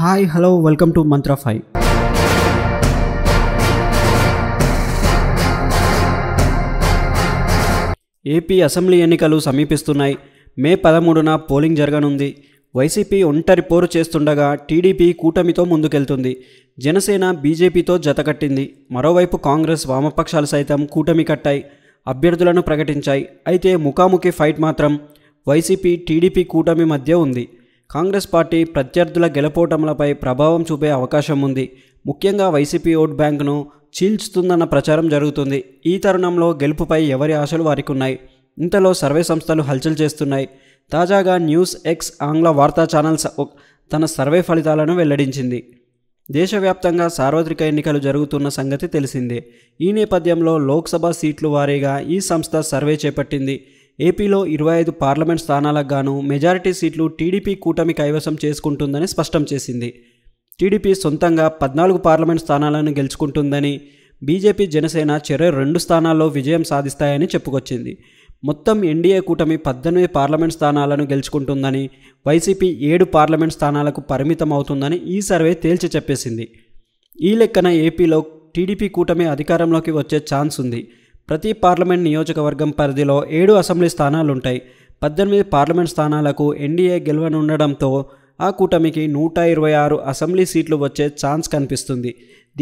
Hi hello welcome to Mantra 5. AP assembly ఎన్నికలు సమీపిస్తున్నాయి. మే 13న polling జరగనుంది. YCP ఒంటరి పోరు చేస్తుండగా టీడీపీ కూటమితో ముందుకెళ్తుంది. జనసేన బీజేపీతో జతకట్టింది. మరోవైపు కాంగ్రెస్ వామపక్షాలు సైతం కూటమి కట్టాయి, అభ్యర్థులను ప్రకటించాయి. అయితే ముఖాముఖి ఫైట్ మాత్రం వైసీపీ టీడీపీ కూటమి మధ్య ఉంది. కాంగ్రెస్ పార్టీ ప్రత్యర్థుల గెలుపోటములపై ప్రభావం చూపే అవకాశం ఉంది. ముఖ్యంగా వైసీపీ ఓట్ బ్యాంకును చీల్చుతుందన్న ప్రచారం జరుగుతుంది. ఈ తరుణంలో గెలుపుపై ఎవరి ఆశలు వారికి ఉన్నాయి. ఇంతలో సర్వే సంస్థలు హల్చల్ చేస్తున్నాయి. తాజాగా న్యూస్ ఎక్స్ ఆంగ్ల వార్తా ఛానల్స్ తన సర్వే ఫలితాలను వెల్లడించింది. దేశవ్యాప్తంగా సార్వత్రిక ఎన్నికలు జరుగుతున్న సంగతి తెలిసిందే. ఈ నేపథ్యంలో లోక్సభ సీట్లు వారీగా ఈ సంస్థ సర్వే చేపట్టింది. ఏపీలో 25 పార్లమెంట్ స్థానాలకు గాను మెజారిటీ సీట్లు టీడీపీ కూటమి కైవసం చేసుకుంటుందని స్పష్టం చేసింది. టీడీపీ సొంతంగా 14 పార్లమెంట్ స్థానాలను గెలుచుకుంటుందని, బీజేపీ జనసేన చెరో 2 స్థానాల్లో విజయం సాధిస్తాయని చెప్పుకొచ్చింది. మొత్తం ఎన్డీఏ కూటమి 18 పార్లమెంట్ స్థానాలను గెలుచుకుంటుందని, వైసీపీ 7 పార్లమెంట్ స్థానాలకు పరిమితం అవుతుందని ఈ సర్వే తేల్చి చెప్పేసింది. ఈ లెక్కన ఏపీలో టీడీపీ కూటమి అధికారంలోకి వచ్చే ఛాన్స్ ఉంది. ప్రతి పార్లమెంట్ నియోజకవర్గం పరిధిలో 7 అసెంబ్లీ స్థానాలుంటాయి. 18 పార్లమెంట్ స్థానాలకు ఎన్డీఏ గెలవనుండడంతో ఆ కూటమికి 126 అసెంబ్లీ సీట్లు వచ్చే ఛాన్స్ కనిపిస్తుంది.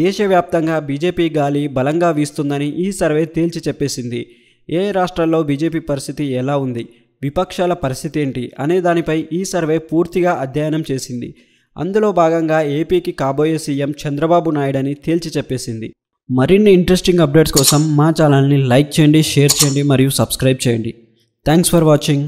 దేశవ్యాప్తంగా బీజేపీ గాలి బలంగా వీస్తుందని ఈ సర్వే తేల్చి చెప్పేసింది. ఏ రాష్ట్రాల్లో బీజేపీ పరిస్థితి ఎలా ఉంది, విపక్షాల పరిస్థితి ఏంటి అనే దానిపై ఈ సర్వే పూర్తిగా అధ్యయనం చేసింది. అందులో భాగంగా ఏపీకి కాబోయే సీఎం చంద్రబాబు నాయుడు అని తేల్చి చెప్పేసింది. మరిన్ని ఇంట్రెస్టింగ్ అప్డేట్స్ కోసం మా ఛానల్ని లైక్ చేయండి, షేర్ చేయండి మరియు సబ్స్క్రైబ్ చేయండి. Thanks for watching.